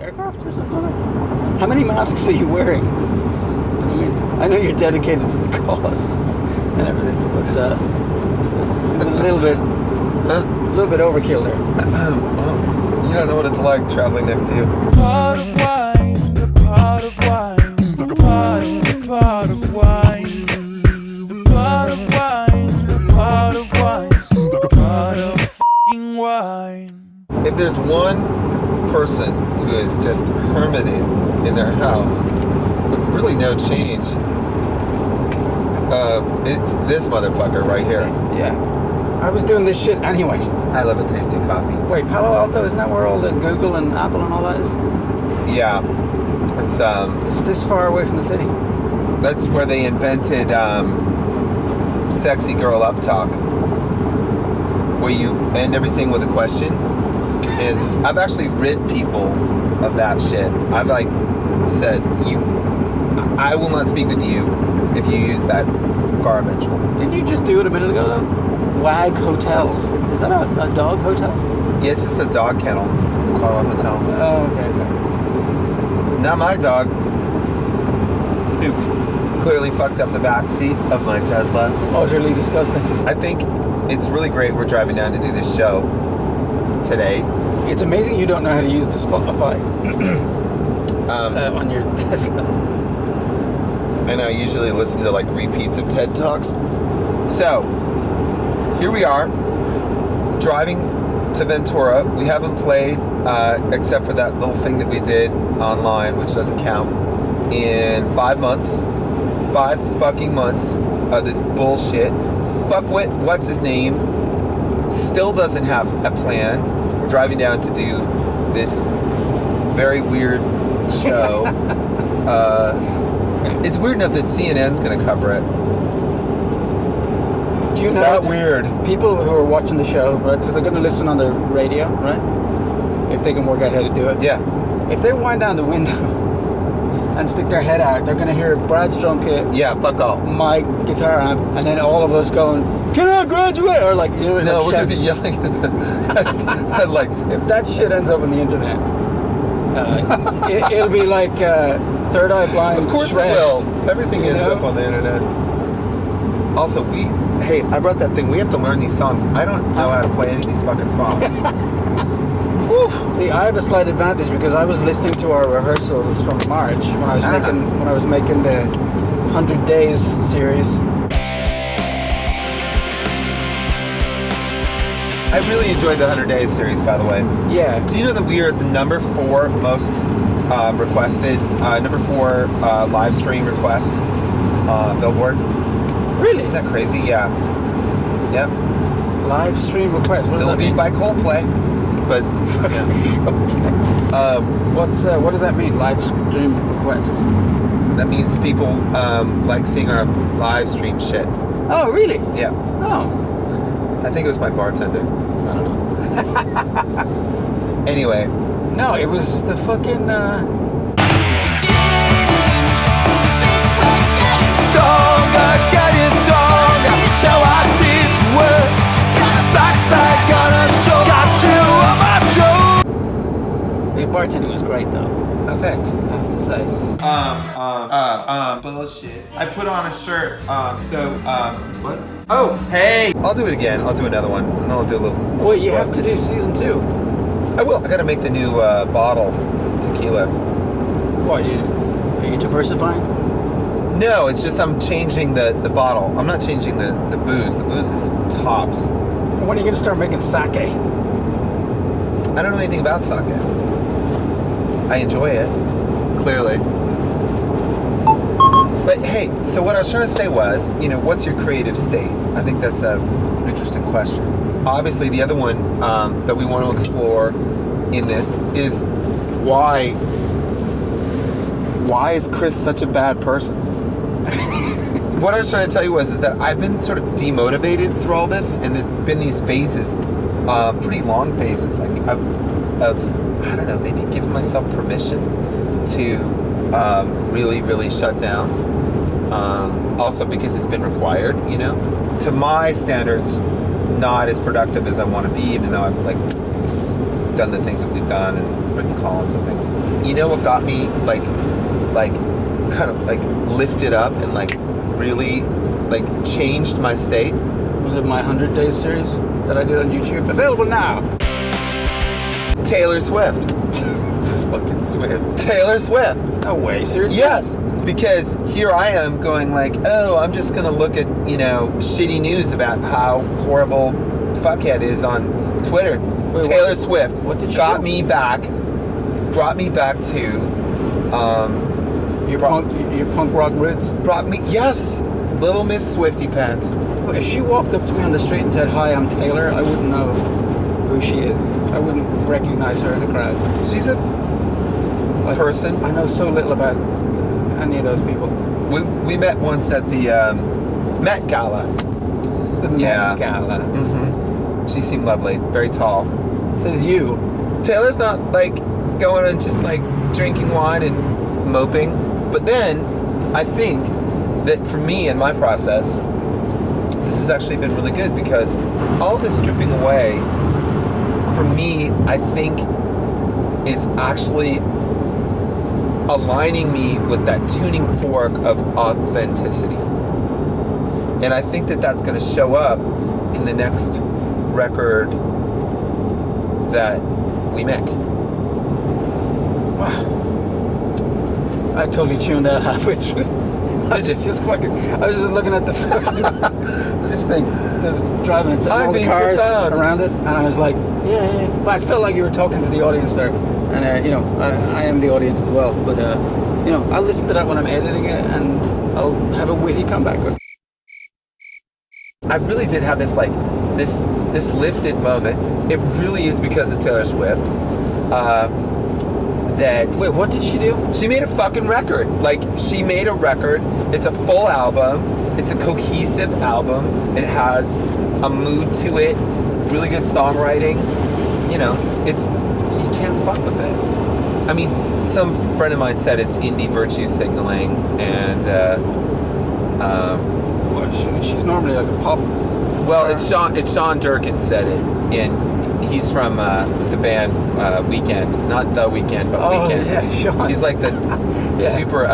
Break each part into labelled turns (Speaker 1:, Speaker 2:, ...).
Speaker 1: aircraft or something like that? How many masks are you wearing? I know you're dedicated to the cause and everything, but it's a little bit overkill there.
Speaker 2: You don't know what it's like traveling next to you.
Speaker 3: Pot of wine, the pot of wine, the pot of wine, the pot of wine, the pot of wine, the pot of f***ing wine.
Speaker 2: If there's one person who is just hermited in their house with really no change, it's this motherfucker right here.
Speaker 1: Yeah. I was doing this shit anyway.
Speaker 2: I love a tasty coffee.
Speaker 1: Wait, Palo Alto, isn't that where all the Google and Apple and all that is?
Speaker 2: Yeah.
Speaker 1: It's this far away from the city.
Speaker 2: That's where they invented sexy girl up talk, where you end everything with a question. And I've actually rid people of that shit. I've like said, I will not speak with you if you use that garbage.
Speaker 1: Didn't you just do it a minute ago though? Wag Hotels. Is that a dog hotel?
Speaker 2: Yeah, it's just a dog kennel. The Carl Hotel.
Speaker 1: Oh, okay.
Speaker 2: Not my dog, who clearly fucked up the back seat of my Tesla.
Speaker 1: Utterly disgusting.
Speaker 2: I think it's really great we're driving down to do this show today.
Speaker 1: It's amazing you don't know how to use the Spotify on your Tesla.
Speaker 2: And I usually listen to like repeats of TED Talks. So, here we are, driving to Ventura. We haven't played, except for that little thing that we did online, which doesn't count, in 5 months. 5 fucking months of this bullshit. Fuckwit, what's his name, still doesn't have a plan. We're driving down to do this very weird show. It's weird enough that CNN's going to cover it.
Speaker 1: Do you
Speaker 2: It's
Speaker 1: know
Speaker 2: that weird.
Speaker 1: People who are watching the show, right? So they're going to listen on the radio, right? If they can work out how to do it.
Speaker 2: Yeah.
Speaker 1: If they wind down the window and stick their head out, they're going to hear Brad's drum kit.
Speaker 2: Yeah, fuck all.
Speaker 1: My guitar amp, and then all of us going, "Can I graduate?" Or like, you know,
Speaker 2: No,
Speaker 1: like
Speaker 2: we're going to be yelling. Like,
Speaker 1: if that shit ends up on the internet, it'll be like Third Eye Blind.
Speaker 2: of course
Speaker 1: Shreds,
Speaker 2: it will. Everything
Speaker 1: you
Speaker 2: ends
Speaker 1: know?
Speaker 2: up on the internet. Also, hey, I brought that thing. We have to learn these songs. I don't know how to play any of these fucking songs.
Speaker 1: See, I have a slight advantage because I was listening to our rehearsals from March when I was making the 100 Days series.
Speaker 2: I really enjoyed the 100 Days series, by the way.
Speaker 1: Yeah.
Speaker 2: Do you know that we are the number 4 most requested, number 4 live stream request Billboard?
Speaker 1: Really?
Speaker 2: Is that crazy? Yeah. Yep.
Speaker 1: Live stream request.
Speaker 2: Still beat by Coldplay, but yeah.
Speaker 1: What does that mean? Live stream request.
Speaker 2: That means people like seeing our live stream shit.
Speaker 1: Oh, really?
Speaker 2: Yeah.
Speaker 1: Oh.
Speaker 2: I think it was my bartender.
Speaker 1: I don't know.
Speaker 2: Anyway.
Speaker 1: No, it was the fucking.
Speaker 3: Stronger, getting stronger. So I did work. She's got a backpack on her shoulder. Got you on my shoulder.
Speaker 1: The bartending was great, though.
Speaker 2: Oh, thanks.
Speaker 1: I have to say.
Speaker 2: Bullshit. I put on a shirt. What? Oh, hey. I'll do it again. I'll do another one, and I'll do a little.
Speaker 1: Wait, you have to do season 2.
Speaker 2: I will. I gotta make the new bottle tequila.
Speaker 1: What? Are you diversifying?
Speaker 2: No, it's just I'm changing the bottle. I'm not changing the booze. The booze is tops.
Speaker 1: When are you gonna start making sake?
Speaker 2: I don't know anything about sake. I enjoy it, clearly. But hey, so what I was trying to say was, what's your creative state? I think that's an interesting question. Obviously, the other one that we want to explore in this is why is Kryz such a bad person? What I was trying to tell you is that I've been sort of demotivated through all this, and there's been these phases, pretty long phases, like of I don't know, maybe giving myself permission to really, really shut down. Also because it's been required, To my standards, not as productive as I want to be, even though I'm like done the things that we've done and written columns and things. You know what got me like kind of like lifted up and like really like changed my state?
Speaker 1: Was it my 100 Days series that I did on YouTube? Available now.
Speaker 2: Taylor Swift.
Speaker 1: Fucking Swift.
Speaker 2: Taylor Swift.
Speaker 1: No way, seriously?
Speaker 2: Yes, because here I am going like, oh, I'm just gonna look at, you know, shitty news about how horrible fuckhead is on Twitter.
Speaker 1: Wait,
Speaker 2: Taylor Swift
Speaker 1: what did she
Speaker 2: got
Speaker 1: do?
Speaker 2: me back, brought me back to,
Speaker 1: Your punk rock roots?
Speaker 2: brought me, yes, Little Miss Swifty Pants.
Speaker 1: Well, if she walked up to me on the street and said, "Hi, I'm Taylor," I wouldn't know who she is. I wouldn't recognize her in a crowd.
Speaker 2: She's a
Speaker 1: Like,
Speaker 2: person.
Speaker 1: I know so little about any of those people.
Speaker 2: We met once at the Met Gala.
Speaker 1: The Met
Speaker 2: Yeah.
Speaker 1: Gala.
Speaker 2: She seemed lovely, very tall.
Speaker 1: Says you.
Speaker 2: Taylor's not like going and just like drinking wine and moping. But then I think that for me and my process, this has actually been really good because all this stripping away for me, I think is actually aligning me with that tuning fork of authenticity. And I think that that's going to show up in the next record that we make.
Speaker 1: I totally tuned out halfway through. I was just looking at the fucking, this thing, driving it, all the cars
Speaker 2: profound.
Speaker 1: around it, and I was like, yeah. But I felt like you were talking to the audience there, and you know, I am the audience as well. But you know, I'll listen to that when I'm editing it, and I'll have a witty comeback with it.
Speaker 2: I really did have this like this lifted moment. It really is because of Taylor Swift. That
Speaker 1: Wait, what did she do?
Speaker 2: she made a fucking record. Like she made a record. It's a full album. It's a cohesive album. It has a mood to it. Really good songwriting. You know, you can't fuck with it. I mean, some friend of mine said it's indie virtue signaling, and
Speaker 1: She's normally like a pop.
Speaker 2: well, it's Sean Durkin said it, and he's from the band Weekend, not The Weekend, but Weekend.
Speaker 1: Yeah, Sean.
Speaker 2: He's like the
Speaker 1: Yeah.
Speaker 2: super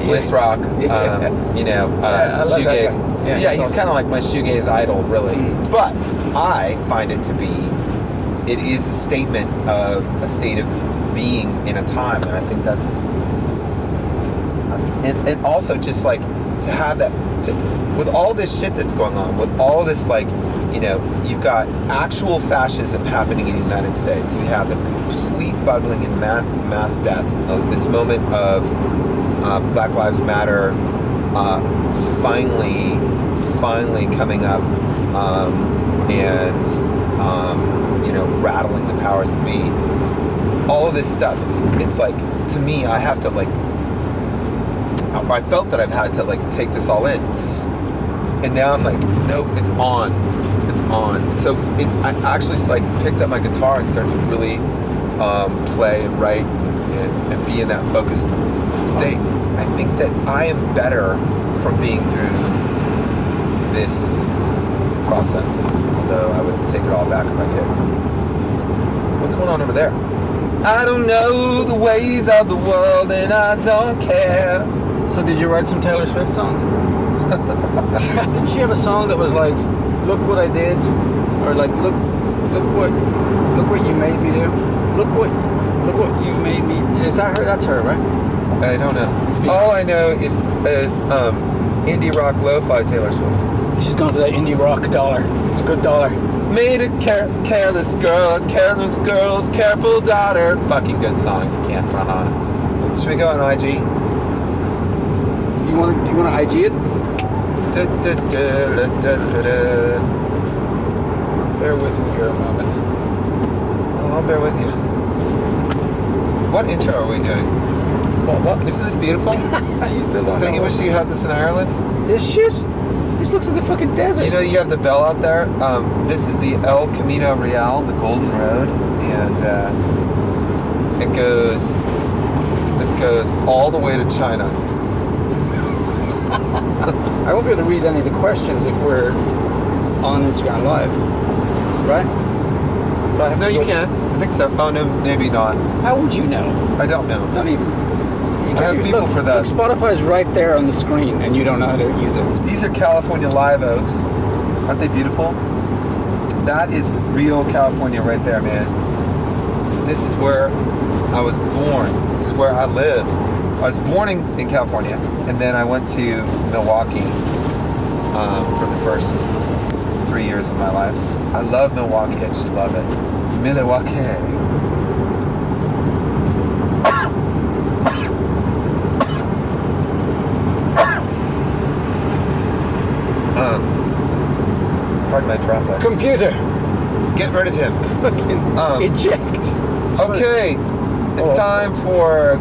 Speaker 2: bliss rock, you know,
Speaker 1: I love that
Speaker 2: shoegaze.
Speaker 1: guy.
Speaker 2: Yeah,
Speaker 1: he's
Speaker 2: he's
Speaker 1: awesome.
Speaker 2: kind of like my shoegaze idol, really. But I find it to be, it is a statement of a state of being in a time, and I think that's, and also just like to have that, with all this shit that's going on, with all this like, you know, you've got actual fascism happening in the United States. You have the complete bugling and mass death of this moment of Black Lives Matter finally coming up and you know, rattling the powers that be. All of this stuff, it's like, to me, I have to like, I felt that I've had to like take this all in. And now I'm like, nope, it's on. It's on. So I actually like picked up my guitar and started to really play and write and be in that focused state. I think that I am better from being through this process. Although I would take it all back if I could. What's going on over there? I don't know the ways of the world and I don't care.
Speaker 1: So did you write some Taylor Swift songs? Didn't she have a song that was like, "Look what I did," or like, "Look what you made me do"? Look what you made me. Is that her? That's her, right?
Speaker 2: I don't know. All I know is indie rock lo-fi Taylor Swift.
Speaker 1: She's going for that indie rock dollar. It's a good dollar.
Speaker 2: Made a careless girl's careful daughter. Fucking good song. You can't front on it. Should we go on IG?
Speaker 1: You want to IG it? Bear with me here a moment.
Speaker 2: Oh, I'll bear with you. What intro are we doing?
Speaker 1: What?
Speaker 2: Isn't this beautiful?
Speaker 1: You still
Speaker 2: Don't you wish you had this in Ireland?
Speaker 1: This shit? This looks like the fucking desert.
Speaker 2: You know, you have the bell out there. This is the El Camino Real, the Golden Road, and this goes all the way to China.
Speaker 1: I won't be able to read any of the questions if we're on Instagram Live, right? So I have
Speaker 2: No,
Speaker 1: to
Speaker 2: you
Speaker 1: go-
Speaker 2: can. I think so. Oh, no, maybe not.
Speaker 1: How would you know?
Speaker 2: I don't know.
Speaker 1: Not even. You
Speaker 2: I have
Speaker 1: can't-
Speaker 2: people for that.
Speaker 1: Look, Spotify's right there on the screen, and you don't know how to use it.
Speaker 2: These are California live oaks. Aren't they beautiful? That is real California right there, man. This is where I was born. This is where I live. I was born in California, and then I went to Milwaukee for the first 3 years of my life. I love Milwaukee. I just love it. Milwaukee. Pardon my droplets.
Speaker 1: Computer,
Speaker 2: Get rid of him.
Speaker 1: fucking eject.
Speaker 2: Okay, it's time for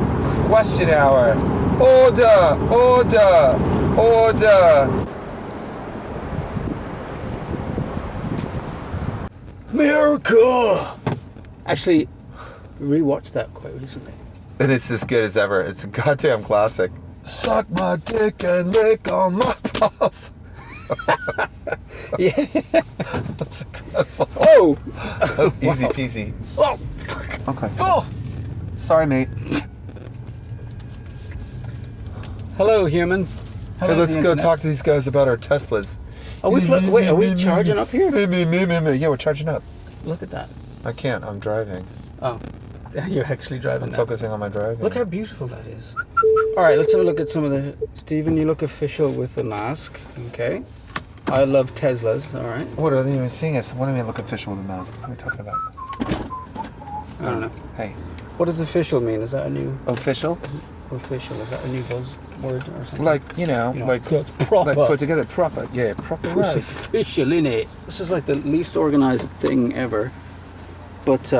Speaker 2: question hour. Order, order, order.
Speaker 1: Miracle. Actually, rewatched that quite recently.
Speaker 2: And it's as good as ever. It's a goddamn classic. Suck my dick and lick on my balls.
Speaker 1: Yeah.
Speaker 2: That's incredible.
Speaker 1: Oh.
Speaker 2: Oh, easy peasy.
Speaker 1: Oh. Fuck.
Speaker 2: Okay.
Speaker 1: Oh.
Speaker 2: Sorry, mate.
Speaker 1: Hello, humans.
Speaker 2: Hey, let's go talk to these guys about our Teslas.
Speaker 1: Are we wait, are we charging up here?
Speaker 2: Yeah, we're charging up.
Speaker 1: Look at that.
Speaker 2: I can't. I'm driving.
Speaker 1: Oh, you're actually driving
Speaker 2: I'm
Speaker 1: now.
Speaker 2: focusing on my driving.
Speaker 1: Look how beautiful that is. All right, let's have a look at some of the... Stephen, you look official with the mask. Okay. I love Teslas. All right.
Speaker 2: What are they even seeing us? What do you mean look official with a mask? What are we talking about?
Speaker 1: I don't know.
Speaker 2: Hey.
Speaker 1: What does official mean? Is that a new...
Speaker 2: Official?
Speaker 1: Official. Is that a new buzzword or something?
Speaker 2: Like, you know, like,
Speaker 1: it's proper.
Speaker 2: like put together proper. Yeah, proper
Speaker 1: It's
Speaker 2: right.
Speaker 1: official, innit? This is like the least organized thing ever. But,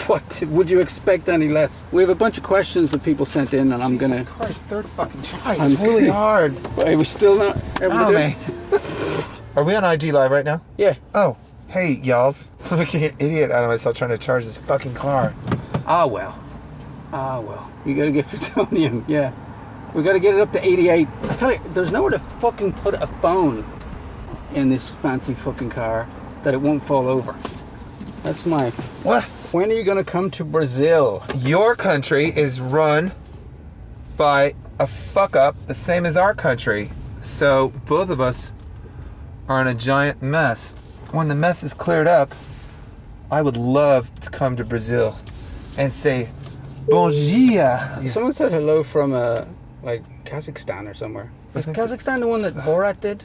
Speaker 1: what would you expect any less? We have a bunch of questions that people sent in, and I'm
Speaker 2: Jesus
Speaker 1: gonna.
Speaker 2: Christ, third fucking try.
Speaker 1: I'm
Speaker 2: It's really hard.
Speaker 1: Are we still not able to
Speaker 2: Oh,
Speaker 1: do
Speaker 2: mate.
Speaker 1: it?
Speaker 2: Are we on IG Live right now?
Speaker 1: Yeah.
Speaker 2: Oh, hey, y'alls. I'm making an idiot out of myself trying to charge this fucking car.
Speaker 1: Ah well. Ah well. You gotta get plutonium. Yeah. We gotta get it up to 88. I tell you, there's nowhere to fucking put a phone in this fancy fucking car that it won't fall over. That's my.
Speaker 2: What?
Speaker 1: When are you gonna come to Brazil?
Speaker 2: Your country is run by a fuck up the same as our country. So both of us are in a giant mess. When the mess is cleared up, I would love to come to Brazil and say, bonjour.
Speaker 1: Someone said hello from like Kazakhstan or somewhere. Is Kazakhstan the one that Borat did?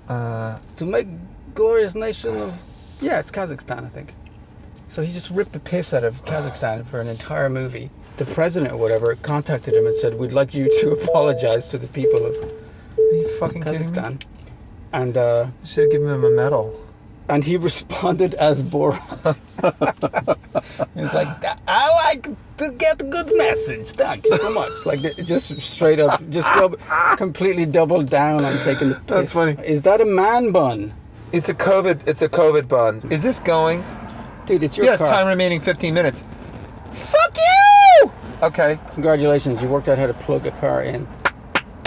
Speaker 1: To make glorious nation of... Yeah, it's Kazakhstan, I think. So he just ripped the piss out of Kazakhstan for an entire movie. The president or whatever contacted him and said, we'd like you to apologize to the people of
Speaker 2: Are you fucking kidding me?
Speaker 1: Kazakhstan. And
Speaker 2: You should have given him a medal.
Speaker 1: and he responded as Borat. He was like, I like to get good message. Thanks so much. Like, just straight up, just completely doubled down on taking the piss.
Speaker 2: That's funny.
Speaker 1: Is that a man bun?
Speaker 2: It's a COVID bun. Is this going?
Speaker 1: Dude, it's your
Speaker 2: Yes,
Speaker 1: car.
Speaker 2: time remaining 15 minutes. Fuck you! Okay,
Speaker 1: Congratulations, you worked out how to plug a car in.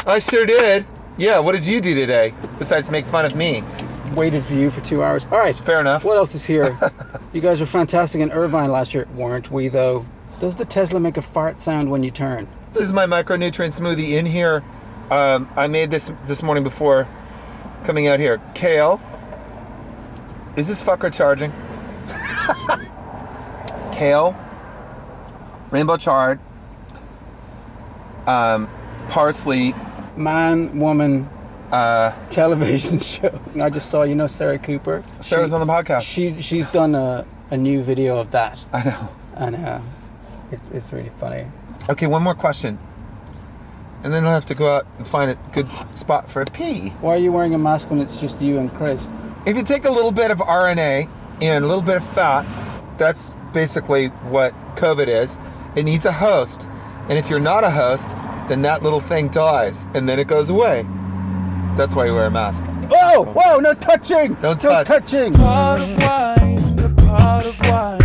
Speaker 2: I sure did. Yeah, what did you do today? Besides make fun of me.
Speaker 1: Waited for you for 2 hours. All right.
Speaker 2: Fair enough.
Speaker 1: What else is here? You guys were fantastic in Irvine last year. Weren't we, though? Does the Tesla make a fart sound when you turn?
Speaker 2: This is my micronutrient smoothie in here. I made this morning before coming out here. Kale. Is this fucker charging? Kale. Rainbow chard. Parsley.
Speaker 1: Man, woman, television show. I just saw, Sarah Cooper.
Speaker 2: Sarah's on the podcast.
Speaker 1: She's done a new video of that,
Speaker 2: I know.
Speaker 1: and it's really funny.
Speaker 2: Okay, one more question. And then I'll have to go out and find a good spot for a pee.
Speaker 1: Why are you wearing a mask when it's just you and Kryz?
Speaker 2: If you take a little bit of RNA and a little bit of fat, that's basically what COVID is. It needs a host. And if you're not a host, then that little thing dies and then it goes away. That's why you wear a mask.
Speaker 1: Whoa, no touching!
Speaker 2: Don't
Speaker 1: No
Speaker 2: touch.
Speaker 1: touching!
Speaker 3: Pot of wine, a pot of wine.